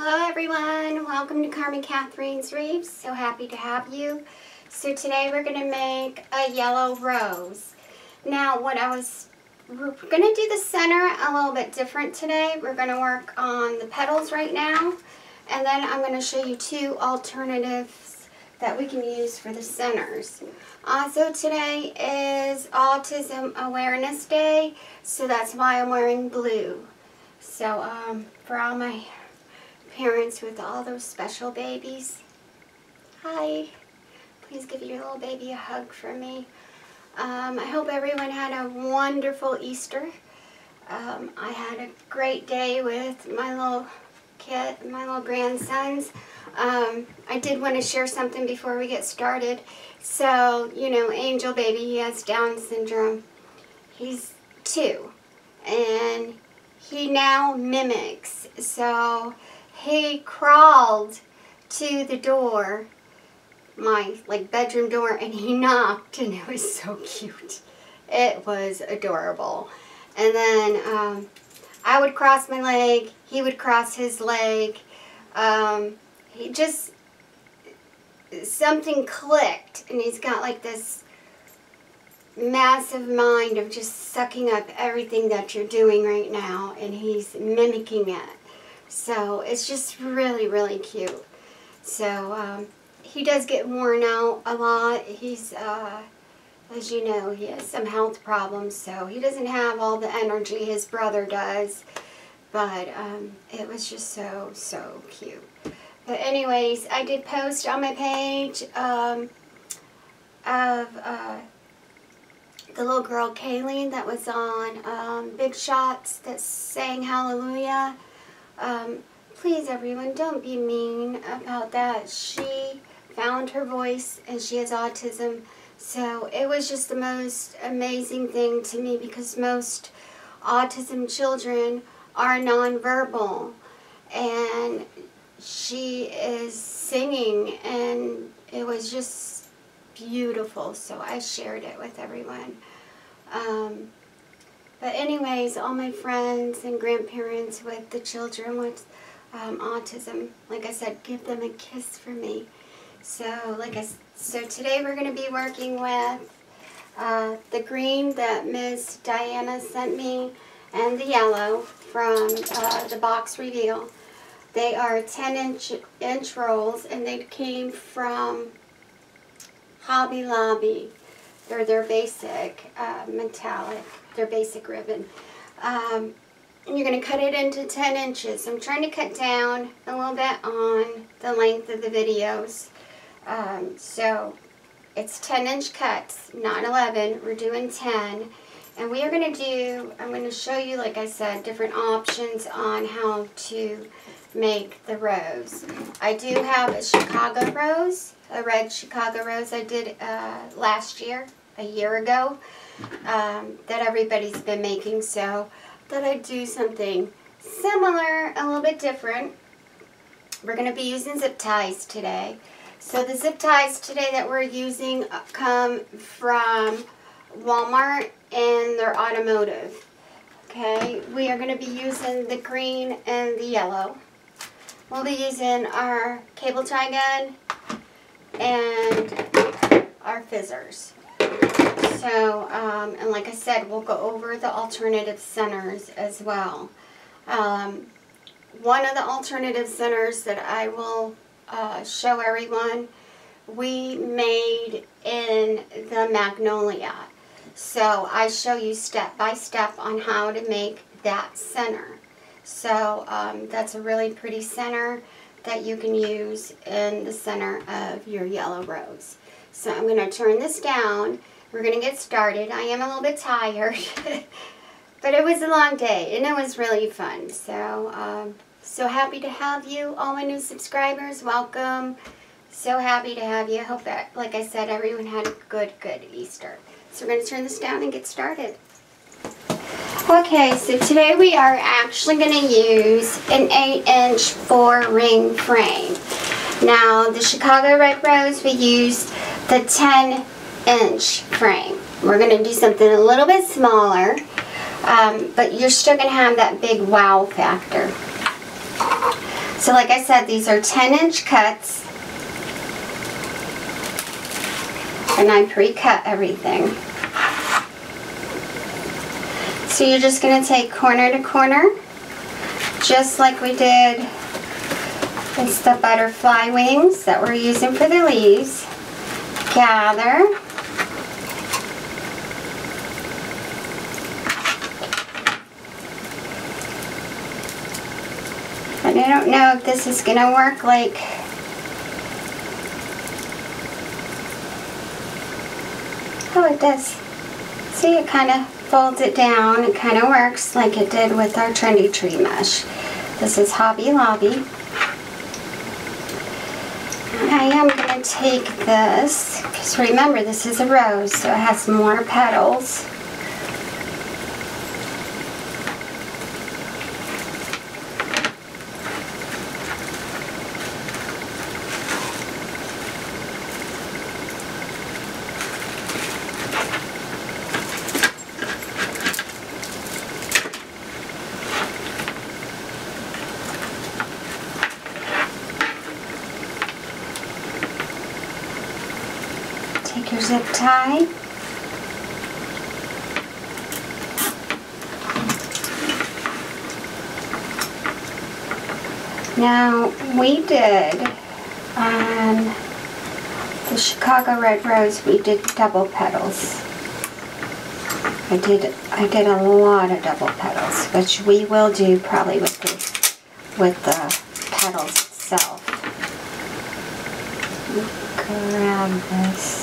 Hello everyone, welcome to Carmen Katharine's Reefs. So happy to have you. So today we're going to make a yellow rose. Now we're going to do the center a little bit different today. We're going to work on the petals right now, and then I'm going to show you two alternatives that we can use for the centers. Also today is Autism Awareness Day, so that's why I'm wearing blue. So for all my parents with all those special babies, hi, please give your little baby a hug for me. I hope everyone had a wonderful Easter. I had a great day with my little grandsons. I did want to share something before we get started. So, you know, Angel baby, he has Down syndrome. He's 2, and he now mimics. So he crawled to the door, my bedroom door, and he knocked, and it was so cute. It was adorable. And then I would cross my leg, he would cross his leg. He just, something clicked, and he's got like this massive mind of just sucking up everything that you're doing right now, and he's mimicking it. So it's just really, really cute. So he does get worn out a lot. He's, as you know, he has some health problems, so he doesn't have all the energy his brother does. But it was just so, so cute. But anyways, I did post on my page of the little girl Kayleen that was on Big Shots that sang Hallelujah. Please everyone, don't be mean about that. She found her voice and she has autism. So it was just the most amazing thing to me, because most autism children are nonverbal, and she is singing, and it was just beautiful. So I shared it with everyone. But anyways, all my friends and grandparents with the children with autism, like I said, give them a kiss for me. So so today we're going to be working with the green that Miss Diana sent me, and the yellow from the box reveal. They are 10-inch rolls, and they came from Hobby Lobby. They're their basic metallic, their basic ribbon. And you're going to cut it into 10 inches. I'm trying to cut down a little bit on the length of the videos. So it's 10-inch cuts, not 11. We're doing 10. And we are going to do, I'm going to show you, like I said, different options on how to make the rose. I do have a Chicago rose, a red Chicago rose I did last year, a year ago, that everybody's been making. So that I'd do something similar, a little bit different. We're going to be using zip ties today. So the zip ties today that we're using come from Walmart, and they're automotive. Okay, we are going to be using the green and the yellow. We'll be using our cable tie gun and our fizzers. So, and like I said, we'll go over the alternative centers as well. One of the alternative centers that I will show everyone, we made in the Magnolia. So I show you step by step on how to make that center. So that's a really pretty center that you can use in the center of your yellow rose. So I'm going to turn this down. We're going to get started. I am a little bit tired, but it was a long day, and it was really fun. So, so happy to have you, all my new subscribers. Welcome. So happy to have you. I hope that, like I said, everyone had a good Easter. So we're going to turn this down and get started. Okay, so today we are actually going to use an 8-inch 4-ring frame. Now, the Chicago Red Rose, we used the 10-inch frame. We're going to do something a little bit smaller, but you're still going to have that big wow factor. So like I said, these are 10-inch cuts. And I pre-cut everything. So you're just going to take corner to corner, just like we did. It's the butterfly wings that we're using for the leaves. Gather. And I don't know if this is going to work like oh, it does. See, it kind of folds it down. It kind of works like it did with our trendy tree mesh. This is Hobby Lobby. And I am going to take this, because remember this is a rose, so it has more petals. Take your zip tie. Now we did on the Chicago Red Rose, we did double petals. I did a lot of double petals, which we will do probably with the petals itself. Grab this.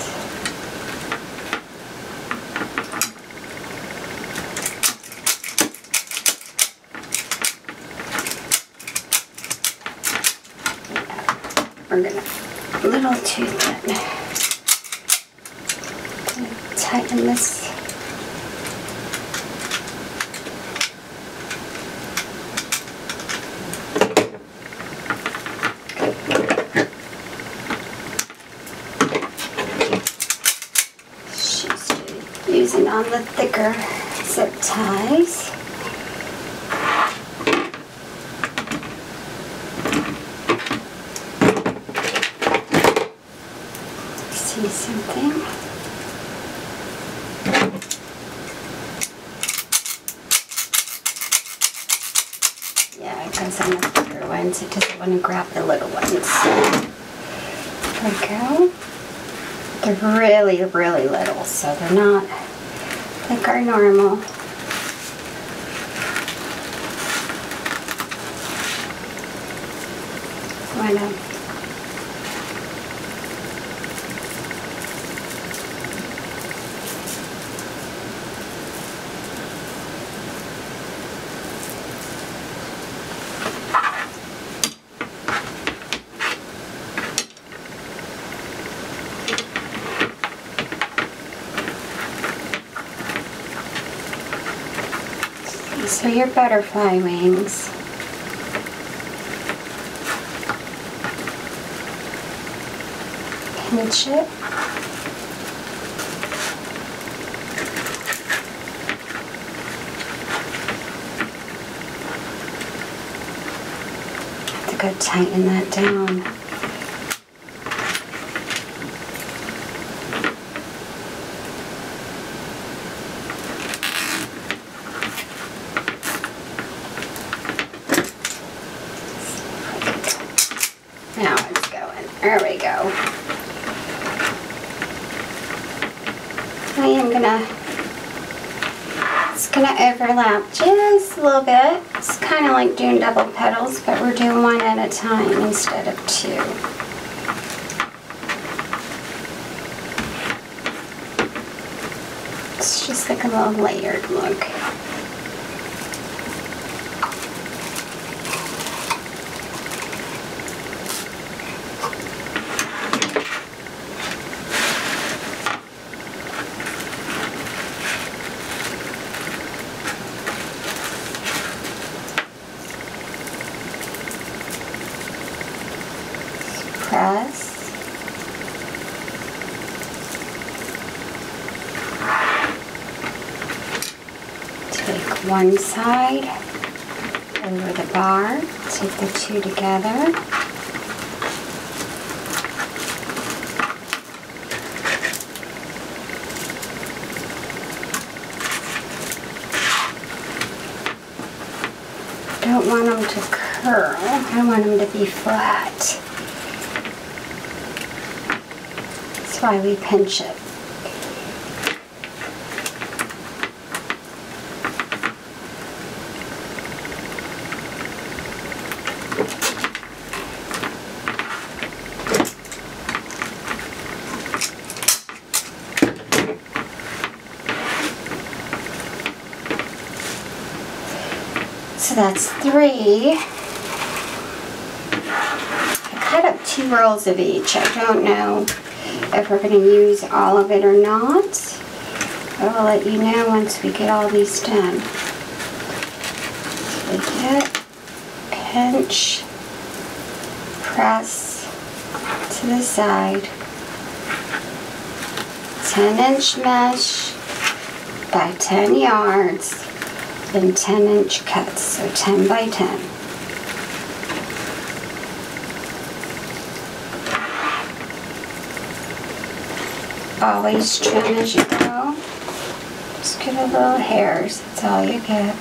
We're gonna a little too thin. Tighten this. She's using on the thicker zip ties. See something? Yeah, it goes on the bigger ones. It doesn't want to grab the little ones. There we go. They're really, really little, so they're not like our normal. So your butterfly wings. Pinch it. Have to go tighten that down. Now it's going. There we go. It's gonna overlap just a little bit. It's kind of like doing double petals, but we're doing one at a time instead of two. It's just like a little layered look. Press. Take one side. over the bar. Take the two together. I don't want them to curl. I want them to be flat. That's why we pinch it. So that's 3. I cut up 2 rolls of each. I don't know if we're going to use all of it or not. I will let you know once we get all these done. So we get, pinch, press to the side, 10-inch mesh by 10 yards. In 10-inch cuts, so 10 by 10. Always trim as you go. Just get a little hairs, that's all you get.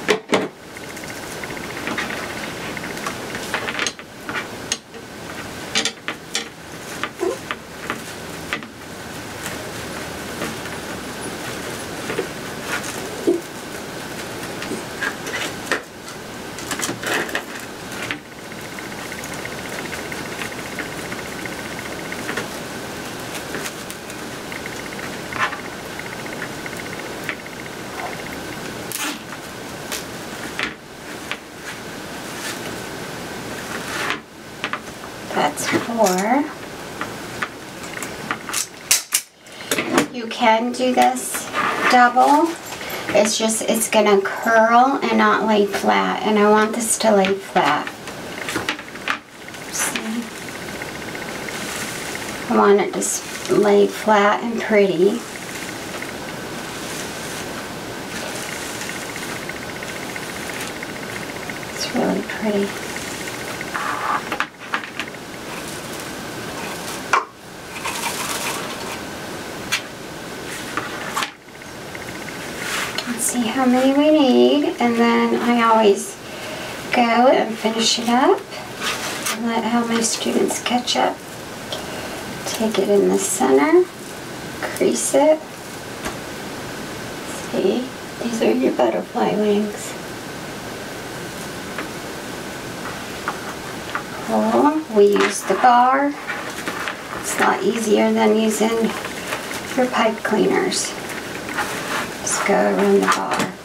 That's 4. You can do this double. It's gonna curl and not lay flat, and I want this to lay flat. See? I want it to lay flat and pretty. It's really pretty. See how many we need, and then I always go and finish it up and let how my students catch up. Take it in the center, crease it. See, these are your butterfly wings. Pull. We use the bar. It's a lot easier than using your pipe cleaners. Just go around the bar.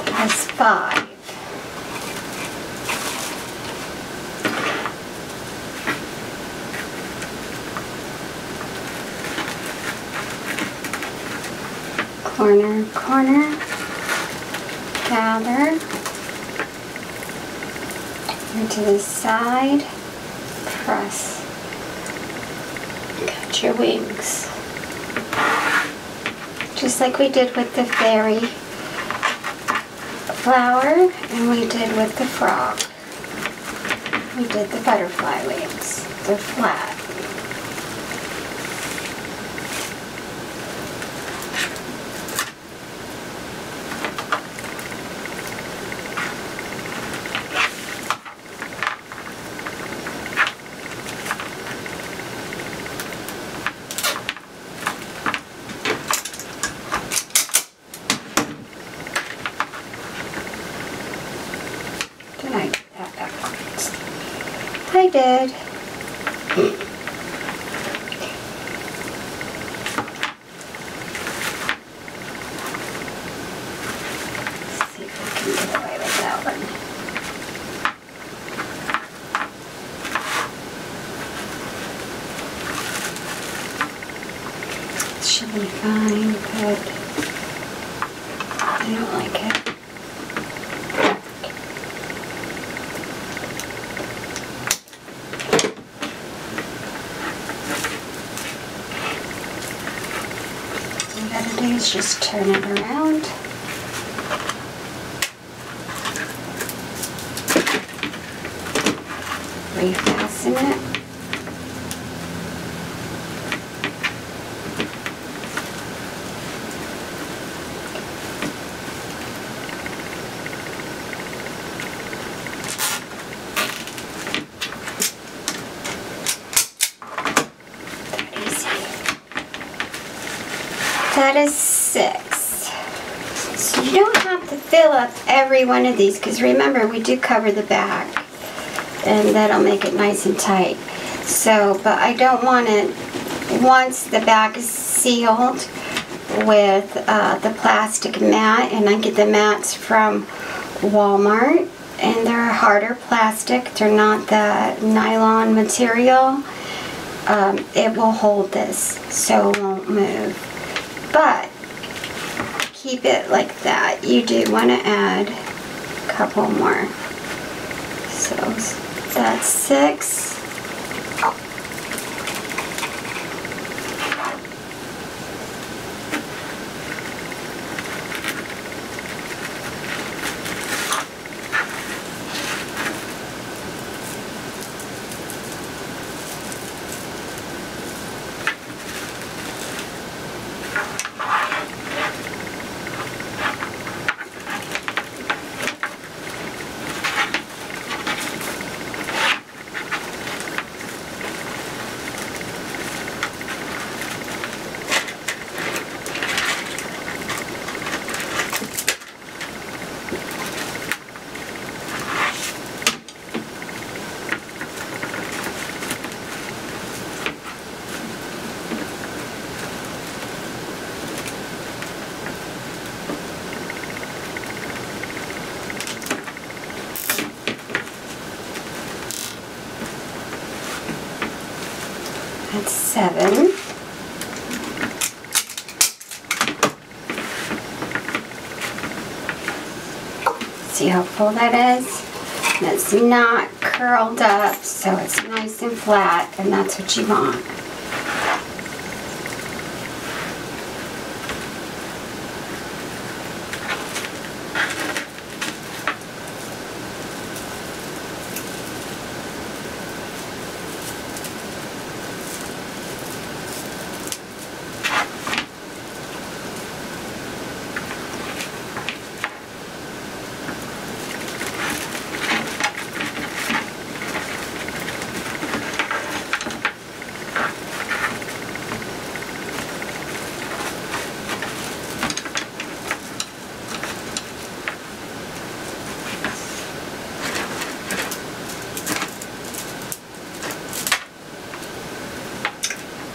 That's 5. Corner, corner, gather, into the side, press, cut your wings. Just like we did with the fairy flower and we did with the frog. We did the butterfly wings. They're flat. Did I get that backwards? I did. Let's see if I can get away with that one. fine, but I don't like it. All you gotta do is just turn it around. Refasten it. That is 6. So you don't have to fill up every one of these because remember we do cover the back and that'll make it nice and tight. So, but I don't want it, once the back is sealed with the plastic mat, and I get the mats from Walmart and they're harder plastic, they're not the nylon material. It will hold this so it won't move. But keep it like that. You do want to add a couple more. So that's 6. That's 7. See how full that is? And it's not curled up, so it's nice and flat, and that's what you want.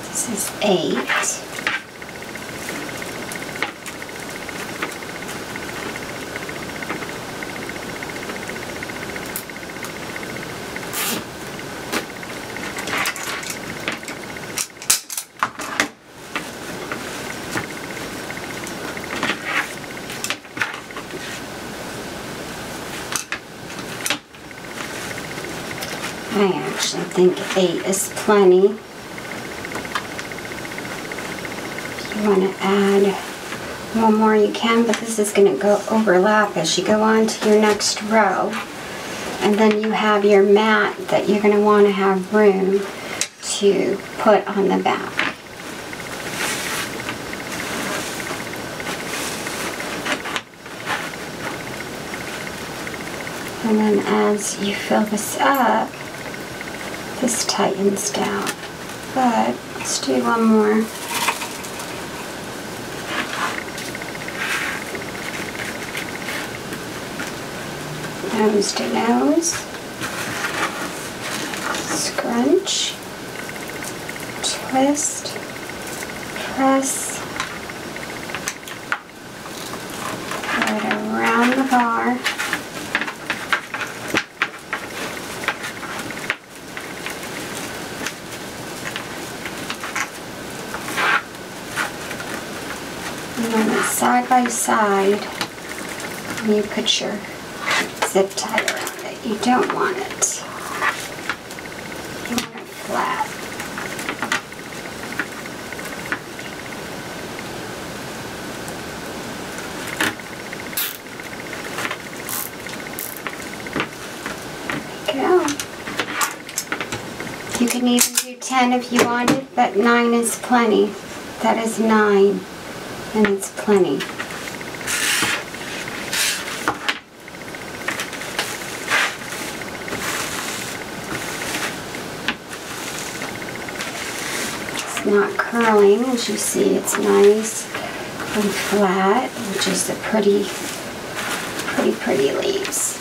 This is 8. I actually think 8 is plenty. If you want to add one more, you can, but this is going to go overlap as you go on to your next row. And then you have your mat that you're going to want to have room to put on the back. And then as you fill this up, this tightens down. But let's do one more. Nose to nose. Scrunch. Twist. Press. Go it around the bar. side by side, and you put your zip tie around it. You don't want it. You want it flat. There we go. You can even do 10 if you wanted, but 9 is plenty. That is 9, and it's plenty. It's not curling, as you see. It's nice and flat, which is the pretty leaves.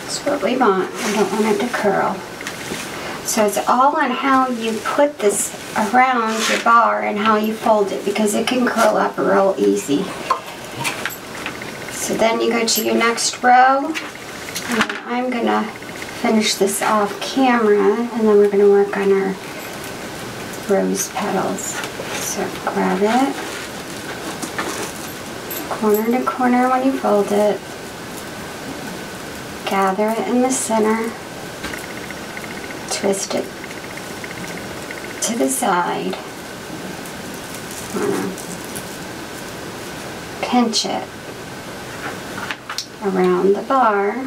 That's what we want. We don't want it to curl. So it's all on how you put this around your bar and how you fold it, because it can curl up real easy. So then you go to your next row, and I'm gonna finish this off camera, and then we're gonna work on our rose petals. So grab it, corner to corner when you fold it, gather it in the center, twist it to the side, pinch it around the bar,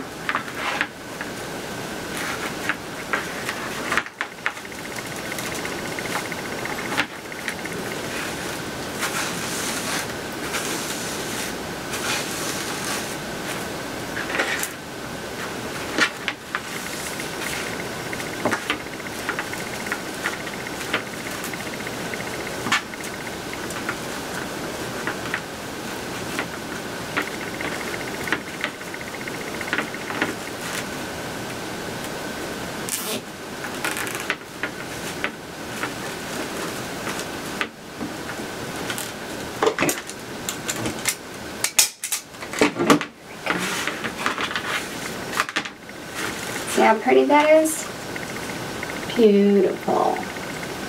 See how pretty that is? Beautiful.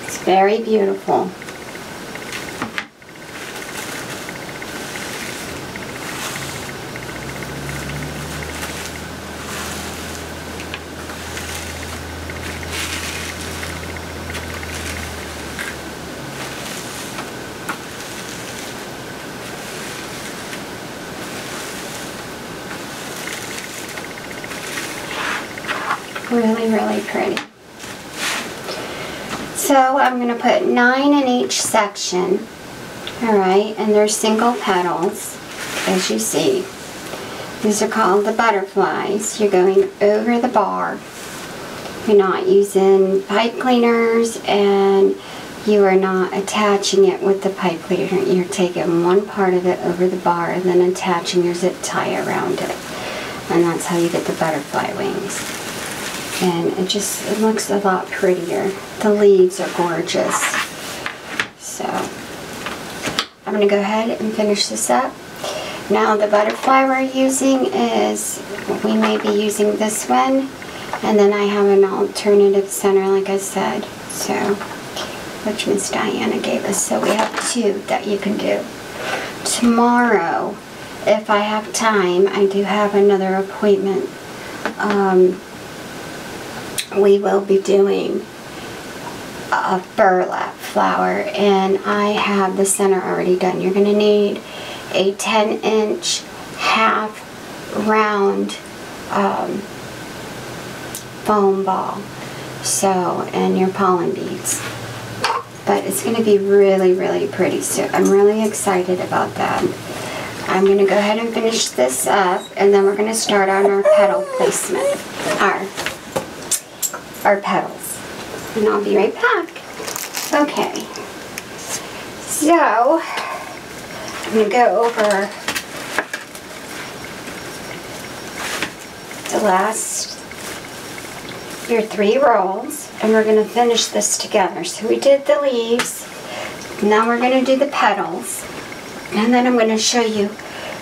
It's very beautiful. Really pretty. So I'm going to put 9 in each section. Alright, and they're single petals, as you see. These are called the butterflies. You're going over the bar. You're not using pipe cleaners, and you are not attaching it with the pipe cleaner. You're taking one part of it over the bar and then attaching your zip tie around it. And that's how you get the butterfly wings. And it looks a lot prettier. The leaves are gorgeous. So I'm going to go ahead and finish this up. Now the butterfly we're using is, we may be using this one, and then I have an alternative center, like I said, so, which Miss Diana gave us. So we have 2 that you can do. Tomorrow, if I have time, I do have another appointment. We will be doing a burlap flower, and I have the center already done. You're going to need a 10-inch half round foam ball, so, and your pollen beads. But it's going to be really pretty, so I'm really excited about that. I'm going to go ahead and finish this up, and then we're going to start on our petal placement, our petals, and I'll be right back. Okay, so I'm going to go over the last, your 3 rolls, and we're going to finish this together. So we did the leaves, now we're going to do the petals, and then I'm going to show you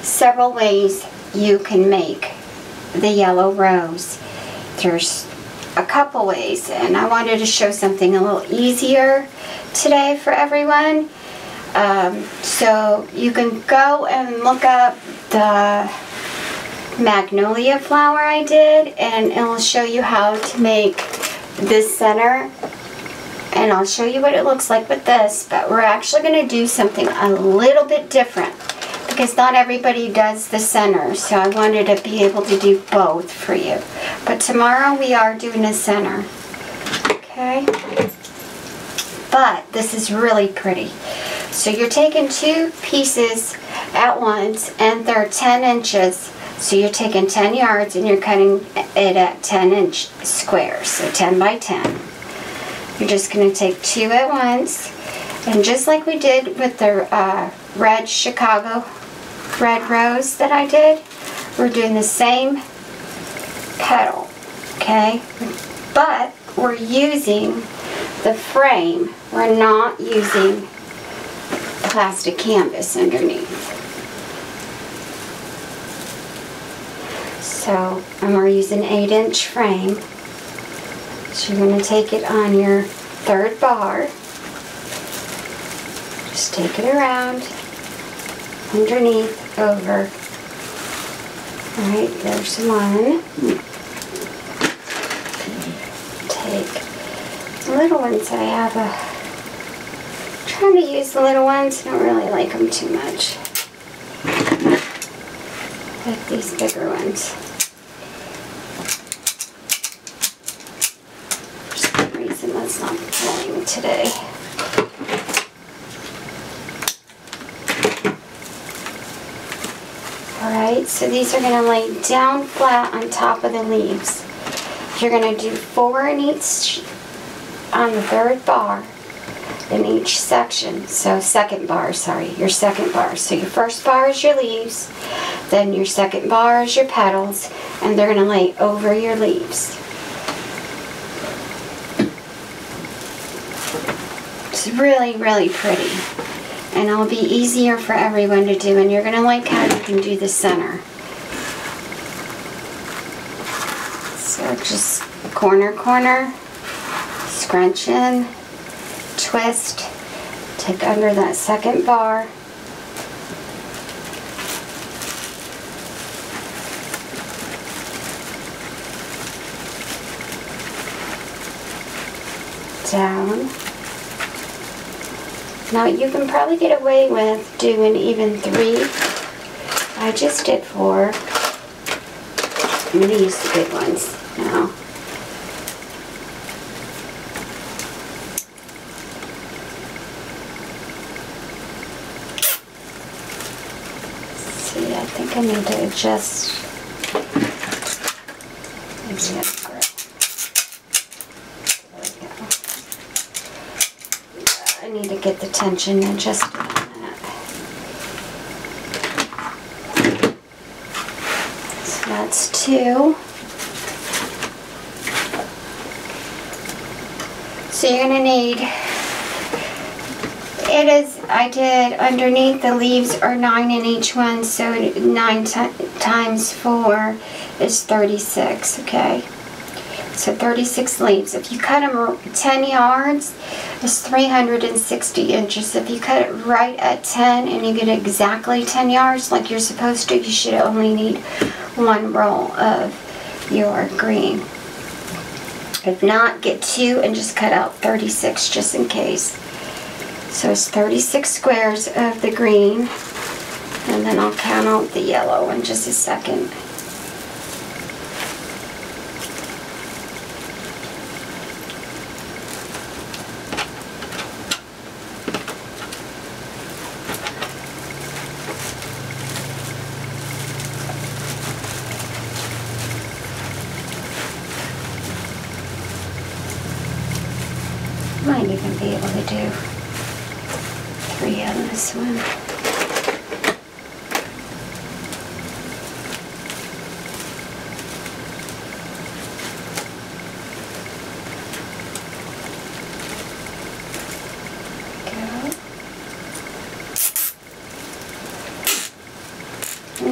several ways you can make the yellow rose. There's a couple ways, and I wanted to show something a little easier today for everyone. So you can go and look up the magnolia flower I did, and it will show you how to make this center, and I'll show you what it looks like with this. But we're actually going to do something a little bit different because not everybody does the center, so I wanted to be able to do both for you. But tomorrow we are doing a center, okay? But this is really pretty. So you're taking 2 pieces at once, and they're 10 inches. So you're taking 10 yards and you're cutting it at 10-inch squares, so 10 by 10. You're just going to take 2 at once, and just like we did with the red Chicago red rose that I did, we're doing the same petal, okay? But we're using the frame. We're not using plastic canvas underneath. So, and we're using 8-inch frame. So you're going to take it on your 3rd bar. Just take it around, underneath, over. Alright, there's one. Take the little ones. I have trying to use the little ones. I don't really like them too much. Like these bigger ones. For some reason that's not pulling today. Alright, so these are going to lay down flat on top of the leaves. You're going to do 4 in each, on the 3rd bar in each section. So 2nd bar, sorry, your 2nd bar. So your 1st bar is your leaves, then your 2nd bar is your petals, and they're going to lay over your leaves. It's really, really pretty. And it'll be easier for everyone to do, and you're going to like how you can do the center. So just corner, corner, scrunch in, twist, take under that 2nd bar, down. Now you can probably get away with doing even 3. I just did 4. I'm going to use the big ones now. See, I think I need to adjust. Maybe that's great. I need to get the tension adjusted on that. So that's 2. So you're going to need, I did underneath the leaves are 9 in each one, so 9 times 4 is 36, okay? So 36 leaves. If you cut them 10 yards, it's 360 inches. If you cut it right at 10 and you get exactly 10 yards like you're supposed to, you should only need 1 roll of your green. If not, get 2 and just cut out 36 just in case. So it's 36 squares of the green, and then I'll count out the yellow in just a second. Might even be able to do 3 on this one.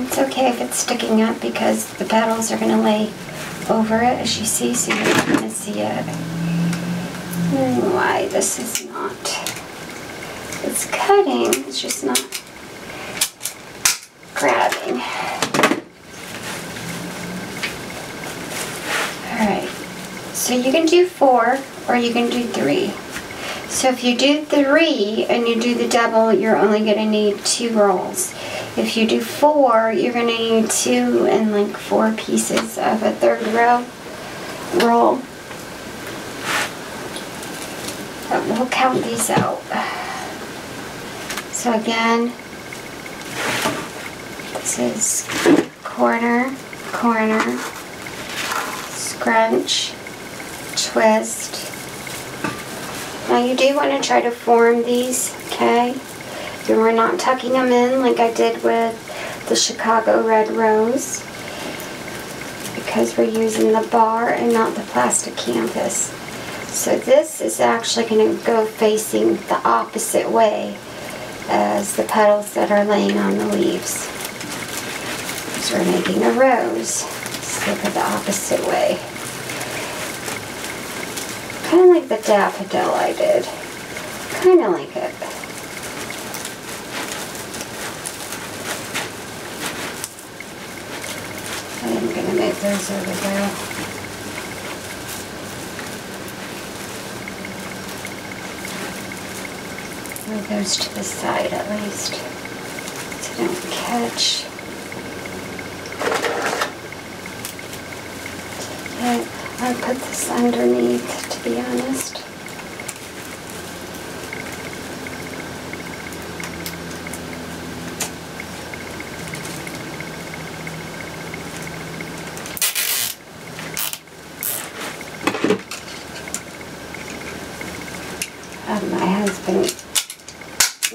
It's okay if it's sticking up because the petals are going to lay over it, as you see, so you're not going to see it. Why this is not It's cutting, it's just not grabbing. Alright, so you can do 4 or you can do 3. So if you do 3 and you do the double, you're only going to need 2 rolls. If you do 4, you're going to need 2 and like 4 pieces of a third row roll. But we'll count these out. So again, this is corner, corner, scrunch, twist. Now you do want to try to form these, okay? So we're not tucking them in like I did with the Chicago Red Rose, because we're using the bar and not the plastic canvas. So this is actually going to go facing the opposite way as the petals that are laying on the leaves. So we're making a rose, so go the opposite way. Kind of like the daffodil I did. Kind of like it. I'm going to make those over there. Move those to the side at least, so they don't catch. Yeah, I'll put this underneath, to be honest. My husband,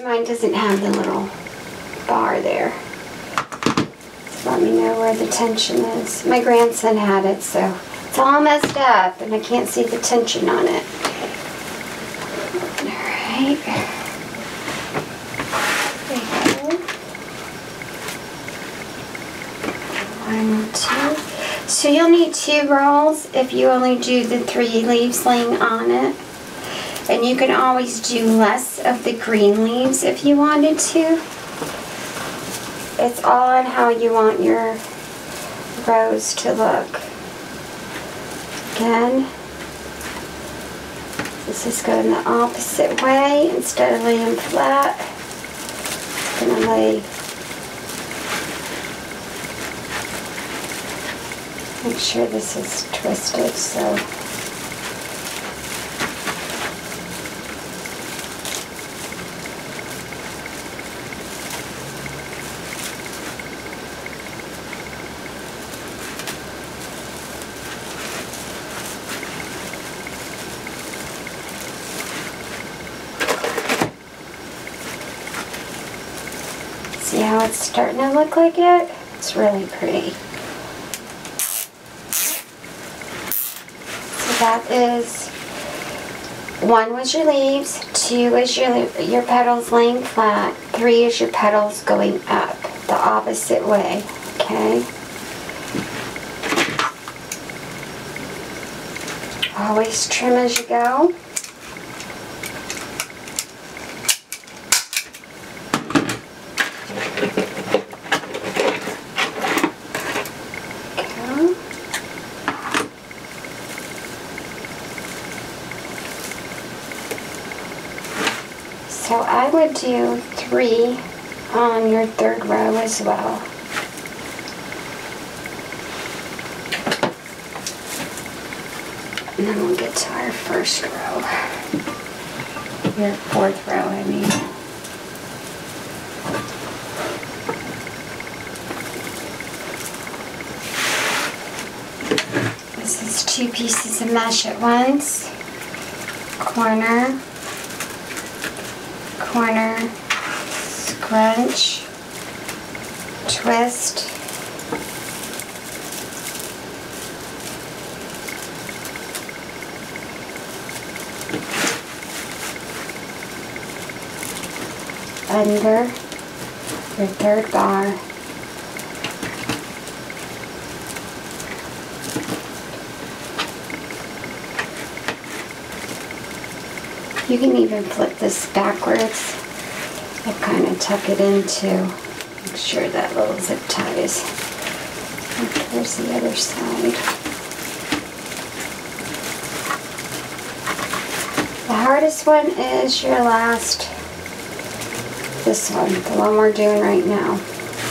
mine doesn't have the little bar there. So let me know where the tension is. My grandson had it, so it's all messed up and I can't see the tension on it. Alright. There we go. 1, 2. So you'll need 2 rolls if you only do the 3 leaves laying on it. And you can always do less of the green leaves if you wanted to. It's all on how you want your rose to look. Again, this is going the opposite way. Instead of laying flat, it's going to lay. Make sure this is twisted so. See how it's starting to look like it? It's really pretty. So that is, 1 was your leaves, 2 is your petals laying flat, 3 is your petals going up the opposite way, okay? Always trim as you go. So I would do 3 on your 3rd row as well. And then we'll get to our 1st row. Your 4th row, I mean. This is 2 pieces of mesh at once. Corner, corner, scrunch, twist, under your 3rd bar, you can even flip this backwards I kind of tuck it into, make sure that little zip ties. And here's the other side. The hardest one is your last, this one, the one we're doing right now.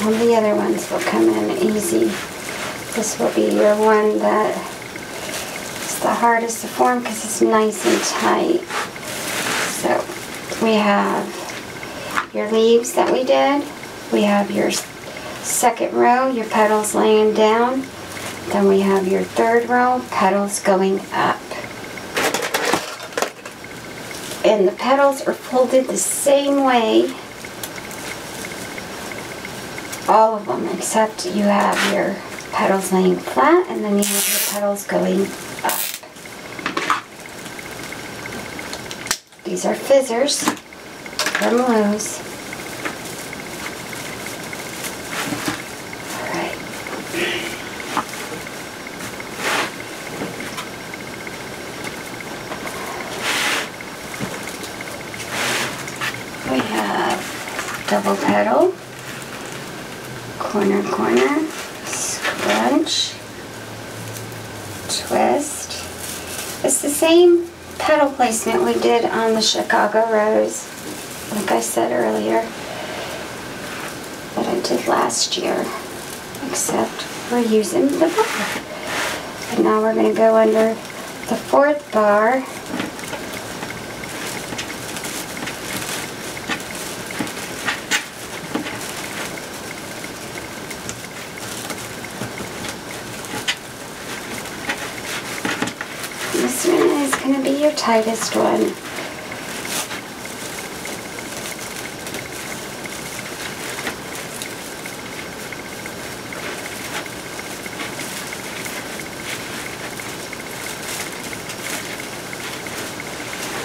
All the other ones will come in easy. This will be your one that is the hardest to form because it's nice and tight. So we have your leaves that we did. We have your second row, your petals laying down. Then we have your third row, petals going up. And the petals are folded the same way, all of them, except you have your petals laying flat and then you have your petals going up. These are fizzers from Lowe's. Alright. We have double petal, corner, corner, scrunch, twist. It's the same petal placement we did on the Chicago Rose, like I said earlier, that I did last year, except we're using the bar. And now we're going to go under the fourth bar. This one is going to be your tightest one.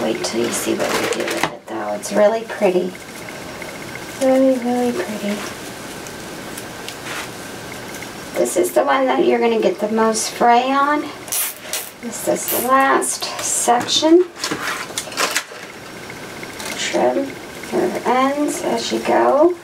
Wait till you see what we do with it though. It's really pretty. Really, really pretty. This is the one that you're going to get the most fray on. This is the last section. Trim your ends as you go.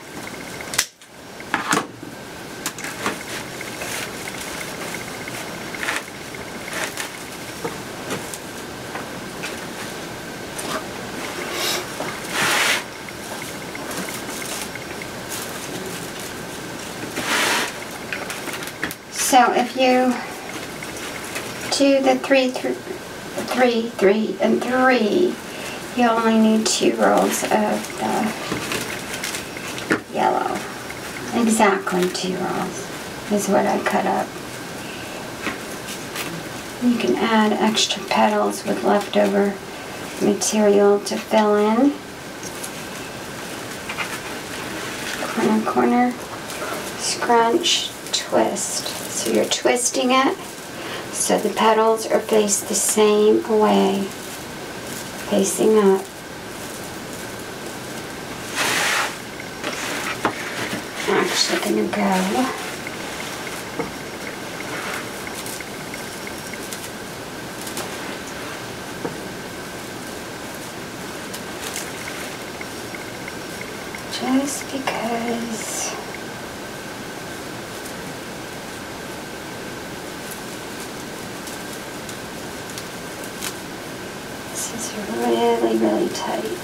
So if you do the 3, 3, and 3, you only need 2 rolls of the yellow. Exactly 2 rolls is what I cut up. You can add extra petals with leftover material to fill in. Corner, corner, scrunch, twist. So you're twisting it so the petals are faced the same way, facing up. I'm actually going to go just because this is really, really tight.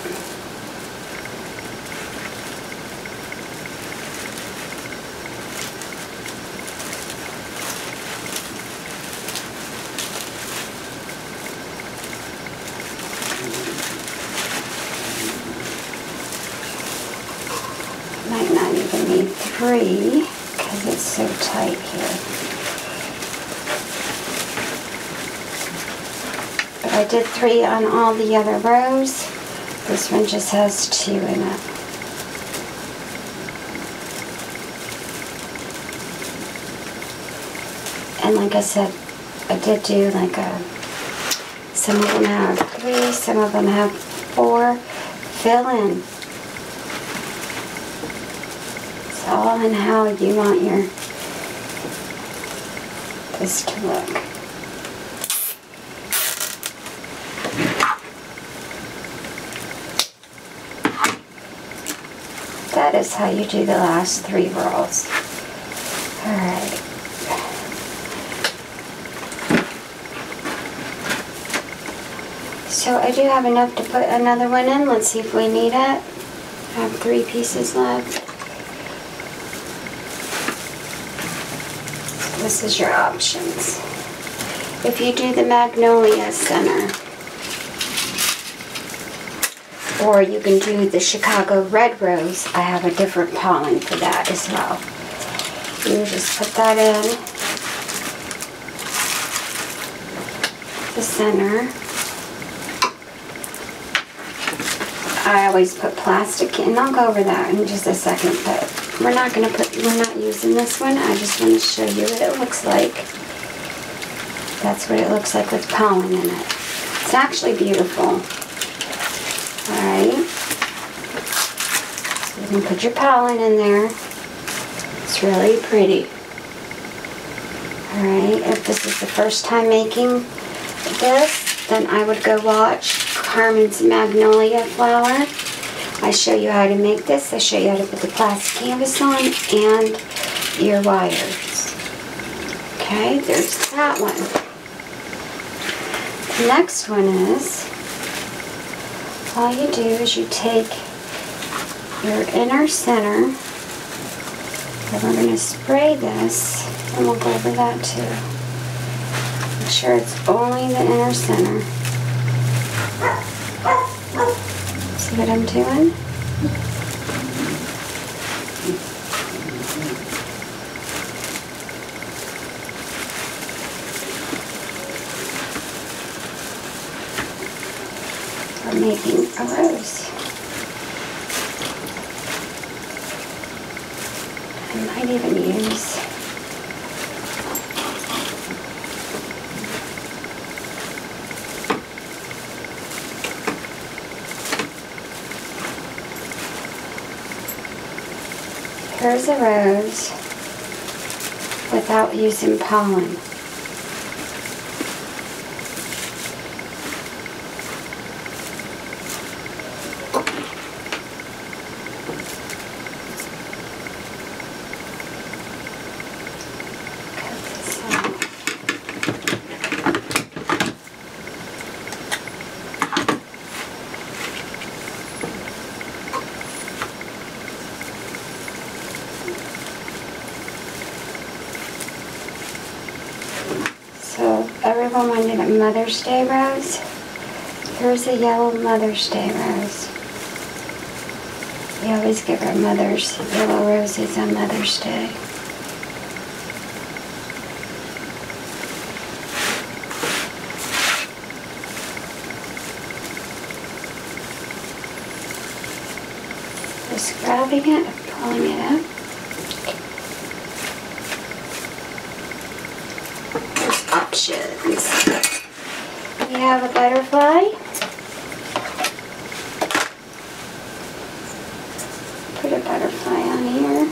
Might not even need 3 because it's so tight here. But I did 3 on all the other rows. This one just has 2 in it. And like I said, I did do like some of them have 3, some of them have 4. Fill in. It's all in how you want this to look. that is how you do the last 3 rows. Alright. So I do have enough to put another one in. Let's see if we need it. I have 3 pieces left. So this is your options. If you do the Magnolia Center, or you can do the Chicago Red Rose, I have a different polling for that as well. You just put that in the center. I always put plastic in. I'll go over that in just a second, but we're not using this one. I just want to show you what it looks like. That's what it looks like with pollen in it. It's actually beautiful. Alright. So you can put your pollen in there. It's really pretty. Alright, if this is the first time making this, then I would go watch Carmen's Magnolia flower. I show you how to make this. I show you how to put the plastic canvas on and your wires. Okay, there's that one. The next one is, all you do is you take your inner center, and we're going to spray this, and we'll go over that too. Make sure it's only the inner center. See what I'm doing? We're making a rose. I might even use here's a rose without using pollen. Everyone wanted a Mother's Day rose. Here's a yellow Mother's Day rose. We always give our mothers yellow roses on Mother's Day. Just grabbing it and pulling it up. Options. We have a butterfly. Put a butterfly on here.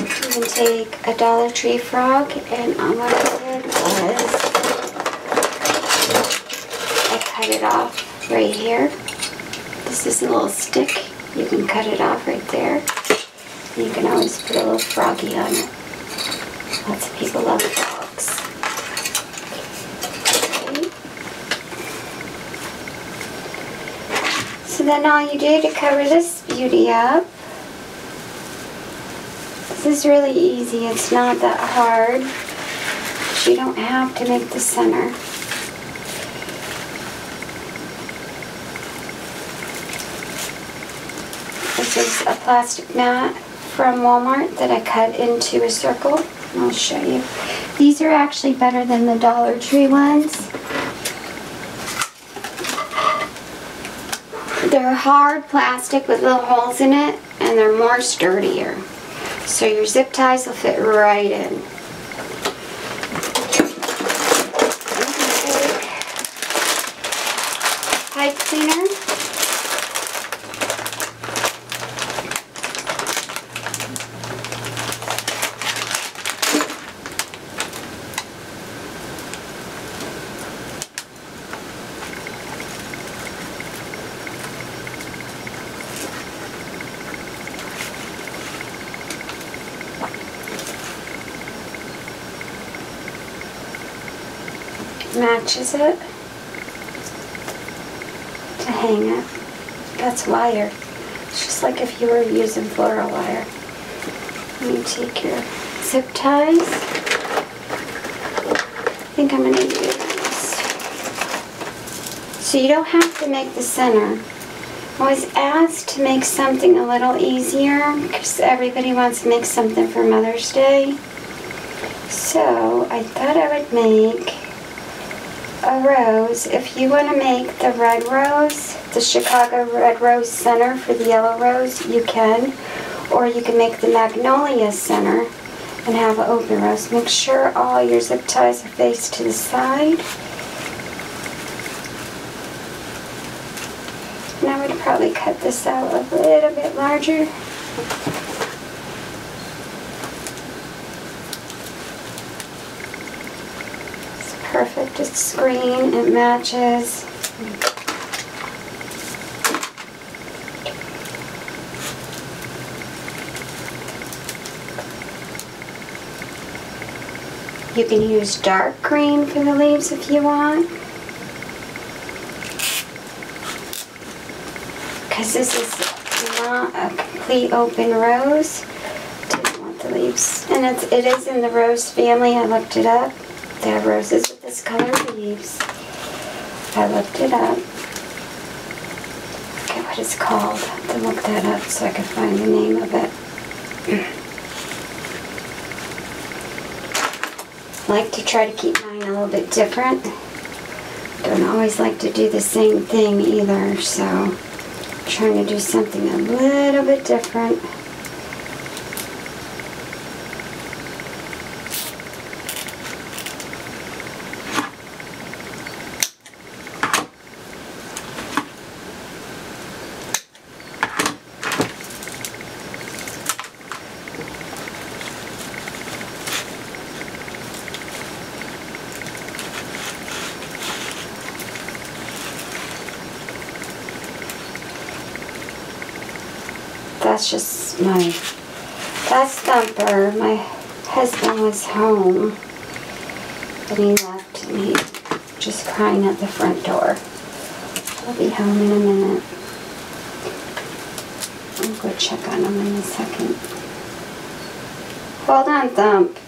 You can take a Dollar Tree frog, and what I did was I cut it off right here. This is a little stick. You can cut it off right there. You can always put a little froggy on it. Lots of people love frogs. Okay. So then all you do to cover this beauty up, this is really easy. It's not that hard. But you don't have to make the center. This is a plastic mat from Walmart that I cut into a circle. I'll show you. These are actually better than the Dollar Tree ones. They're hard plastic with little holes in it, and they're more sturdier. So your zip ties will fit right in. Pipe cleaner. matches it to hang it. That's wire. It's just like if you were using floral wire. You take your zip ties. I think I'm going to do this. So you don't have to make the center. I was asked to make something a little easier because everybody wants to make something for Mother's Day. So I thought I would make a rose. If you want to make the red rose, the Chicago red rose center for the yellow rose, you can. Or you can make the magnolia center and have an open rose. Make sure all your zip ties are faced to the side. And I would probably cut this out a little bit larger. It's perfect. It's green. It matches. You can use dark green for the leaves if you want. Because this is not a complete open rose. Didn't want the leaves. And it is in the rose family. I looked it up. They have roses with this color leaves. I looked it up. I forget what it's called. I have to look that up so I can find the name of it. I like to try to keep mine a little bit different. Don't always like to do the same thing either, so trying to do something a little bit different. That's just that's Thumper. My husband was home, but he left and he's just crying at the front door. I'll be home in a minute. I'll go check on him in a second. Hold on, Thump.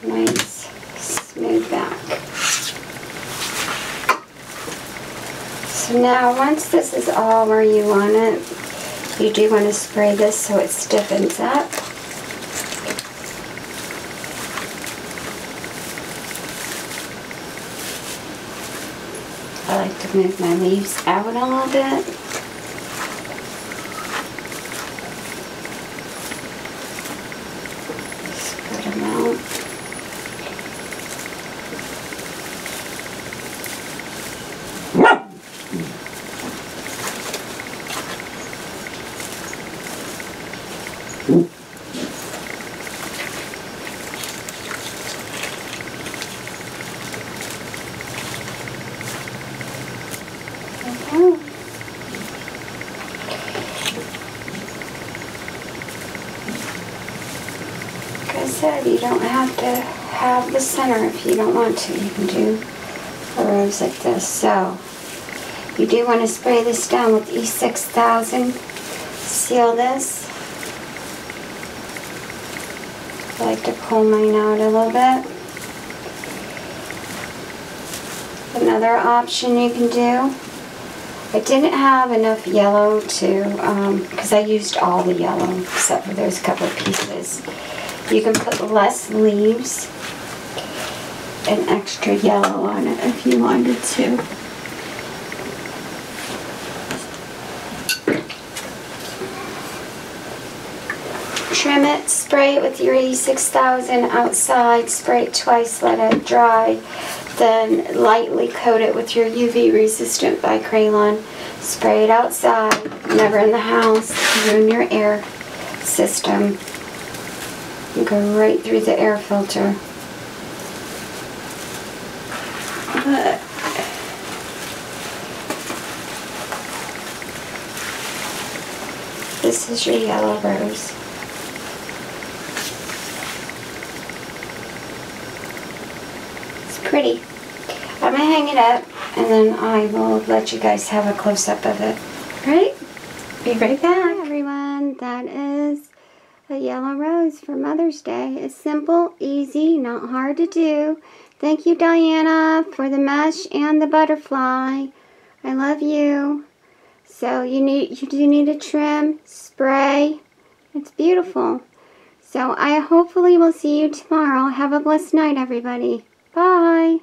Nice smooth back. So now once this is all where you want it, you do want to spray this so it stiffens up. I like to move my leaves out a little bit. Spread them out. Said you don't have to have the center if you don't want to. You can do a rose like this. So you do want to spray this down with E6000. Seal this. I like to pull mine out a little bit. Another option you can do. I didn't have enough yellow to, because I used all the yellow except for those couple of pieces. You can put less leaves and extra yellow on it if you wanted to. Trim it, spray it with your E6000 outside, spray it twice, let it dry, then lightly coat it with your UV resistant Bicrayon. Spray it outside, never in the house, ruin your air system. and go right through the air filter. But this is your yellow rose. It's pretty. I'm going to hang it up, and then I will let you guys have a close-up of it. Right? Be right back. Hi, everyone. That is a yellow rose for Mother's Day. It's simple, easy, not hard to do. Thank you, Diana, for the mesh and the butterfly. I love you. So you do need a trim, spray. It's beautiful. So I hopefully will see you tomorrow. Have a blessed night, everybody. Bye.